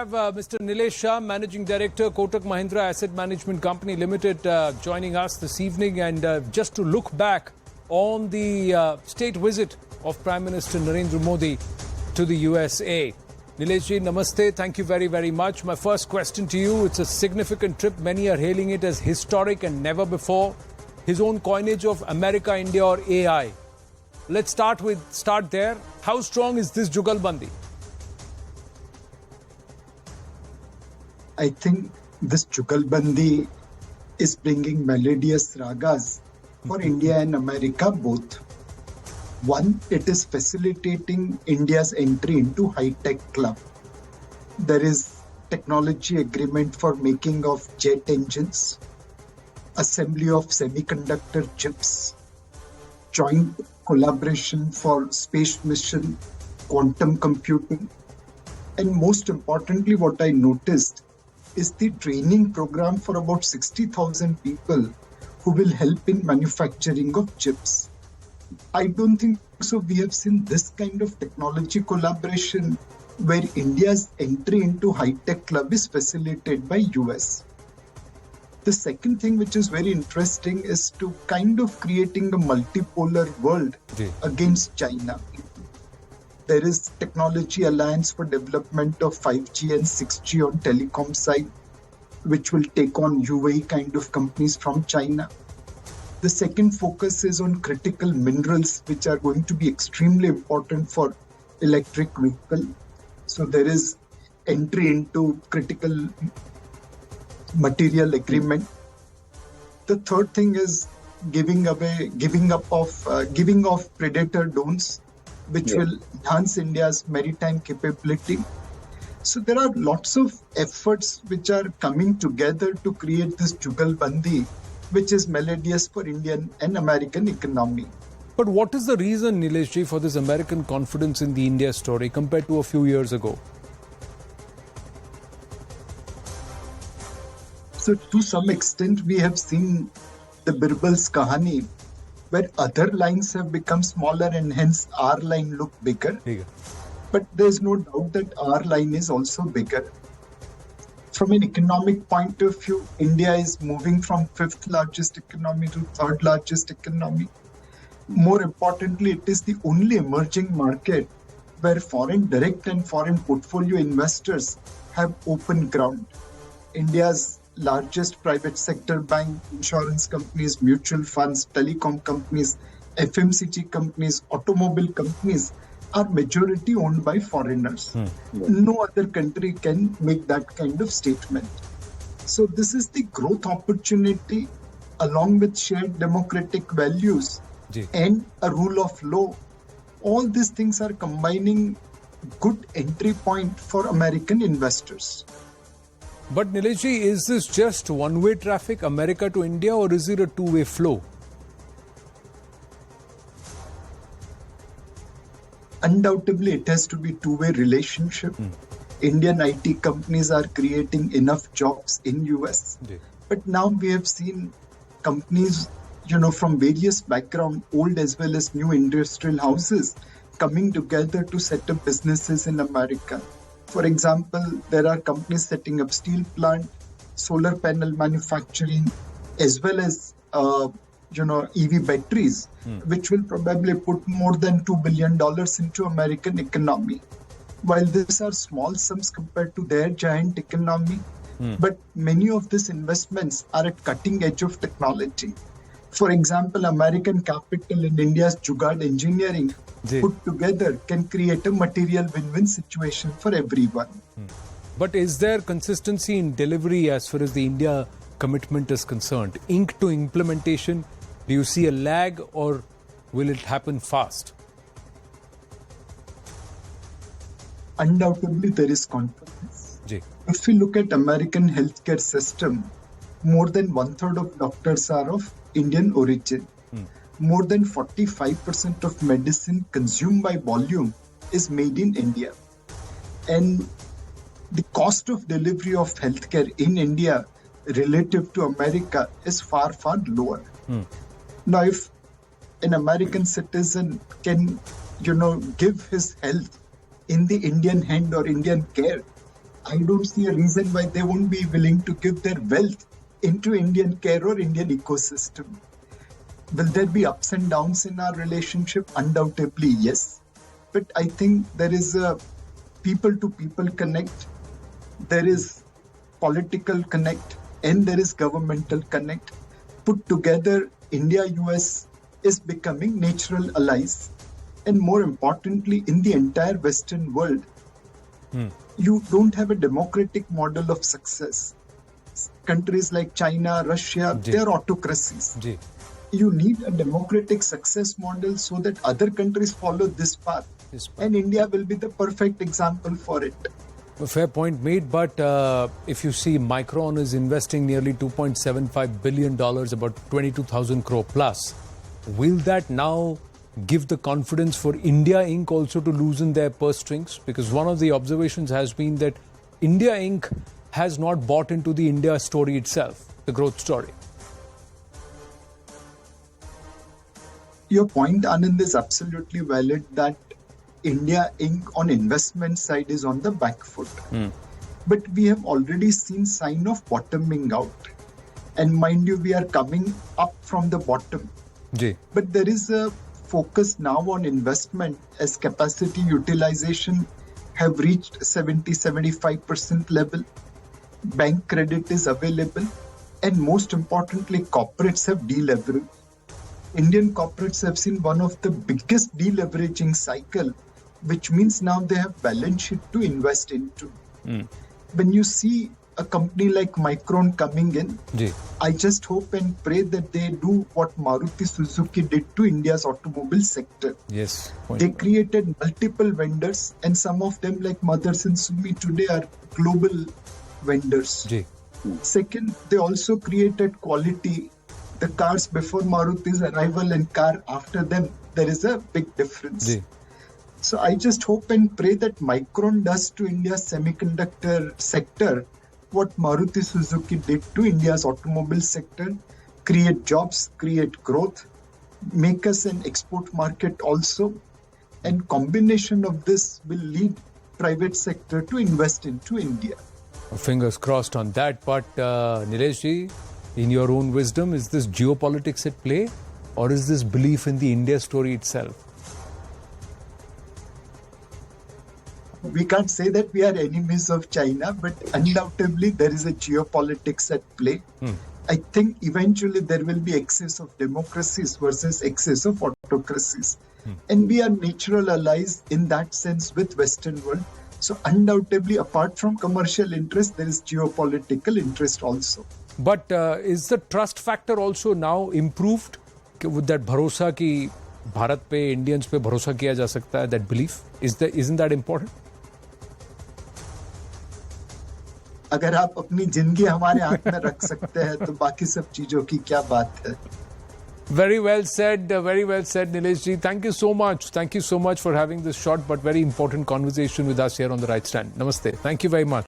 have Mr. Nilesh Shah, Managing Director, Kotak Mahindra Asset Management Company Limited, joining us this evening. And just to look back on the state visit of Prime Minister Narendra Modi to the USA. Nilesh ji, namaste. Thank you very, very much. My first question to you, it's a significant trip. Many are hailing it as historic and never before. His own coinage of America, India or AI. Let's start there. How strong is this Jugalbandi? I think this Jugalbandi is bringing melodious ragas for India and America both. One, it is facilitating India's entry into high-tech club. There is technology agreement for making of jet engines, assembly of semiconductor chips, joint collaboration for space mission, quantum computing, and most importantly, what I noticed is the training program for about 60,000 people who will help in manufacturing of chips. I don't think so. We have seen this kind of technology collaboration where India's entry into high-tech club is facilitated by US. The second thing which is very interesting is to kind of creating a multipolar world against China. There is Technology Alliance for Development of 5G and 6G on telecom side, which will take on UAE kind of companies from China. The second focus is on critical minerals, which are going to be extremely important for electric vehicle. So there is entry into critical material agreement. The third thing is giving off predator drones, which will enhance India's maritime capability. So there are lots of efforts which are coming together to create this Jugalbandi, which is melodious for Indian and American economy. But what is the reason, Nilesh ji, for this American confidence in the India story compared to a few years ago? So to some extent, we have seen the Birbal's Kahani, where other lines have become smaller and hence our line look bigger. But there's no doubt that our line is also bigger. From an economic point of view, India is moving from 5th largest economy to 3rd largest economy. More importantly, it is the only emerging market where foreign direct and foreign portfolio investors have open ground. India's largest private sector bank, insurance companies, mutual funds, telecom companies, FMCG companies, automobile companies are majority owned by foreigners. No other country can make that kind of statement. So this is the growth opportunity along with shared democratic values and a rule of law. All these things are combining good entry point for American investors. But Nilesh ji, is this just one-way traffic, America to India, or is it a two-way flow? Undoubtedly, it has to be two-way relationship. Indian IT companies are creating enough jobs in US. But now we have seen companies, from various backgrounds, old as well as new industrial houses, coming together to set up businesses in America. For example, there are companies setting up steel plant, solar panel manufacturing, as well as EV batteries, which will probably put more than $2 billion into American economy. While these are small sums compared to their giant economy, but many of these investments are at cutting edge of technology. For example, American capital in India's Jugaad engineering put together can create a material win-win situation for everyone. But is there consistency in delivery as far as the India commitment is concerned? Ink to implementation, do you see a lag or will it happen fast? Undoubtedly, there is confidence. If we look at American healthcare system, more than 1/3 of doctors are of Indian origin. More than 45% of medicine consumed by volume is made in India. And the cost of delivery of healthcare in India relative to America is far, far lower. Now, if an American citizen can, give his health in the Indian hand or Indian care, I don't see a reason why they won't be willing to give their wealth into Indian care or Indian ecosystem. Will there be ups and downs in our relationship? Undoubtedly, yes. But I think there is a people-to-people connect, there is political connect, and there is governmental connect. Put together, India-US is becoming natural allies. And more importantly, in the entire Western world, you don't have a democratic model of success. Countries like China, Russia, they're autocracies. You need a democratic success model so that other countries follow this path. And India will be the perfect example for it. A fair point made, but if you see Micron is investing nearly $2.75 billion, about 22,000 crore plus. Will that now give the confidence for India Inc. also to loosen their purse strings? Because one of the observations has been that India Inc. has not bought into the India story itself, the growth story. Your point, Anand, is absolutely valid that India Inc. on investment side is on the back foot. But we have already seen sign of bottoming out. And mind you, we are coming up from the bottom. But there is a focus now on investment as capacity utilization have reached 70-75% level. Bank credit is available. And most importantly, corporates have deleveraged. Indian corporates have seen one of the biggest deleveraging cycle, which means now they have balance sheet to invest into. When you see a company like Micron coming in, I just hope and pray that they do what Maruti Suzuki did to India's automobile sector. They created multiple vendors, and some of them like Motherson Sumi today are global vendors. Second, they also created quality. The cars before Maruti's arrival and car after them, there is a big difference. So I just hope and pray that Micron does to India's semiconductor sector what Maruti Suzuki did to India's automobile sector, create jobs, create growth, make us an export market also, and combination of this will lead private sector to invest into India. Fingers crossed on that. But Nilesh ji, in your own wisdom, is this geopolitics at play, or is this belief in the India story itself? We can't say that we are enemies of China, but undoubtedly there is a geopolitics at play. I think eventually there will be excess of democracies versus excess of autocracies. And we are natural allies in that sense with Western world. So undoubtedly, apart from commercial interest, there is geopolitical interest also. But is the trust factor also now improved? With that bharosa ki Bharat pe, Indians pe bharosa kiya ja sakta hai, that belief, isn't that important? अगर आप अपनी जिंदगी हमारे हाथ में रख सकते हैं तो बाकी सब चीजों की क्या बात है. Very well said, Nilesh ji. Thank you so much. Thank you so much for having this short but very important conversation with us here on The Right Stand. Namaste. Thank you very much.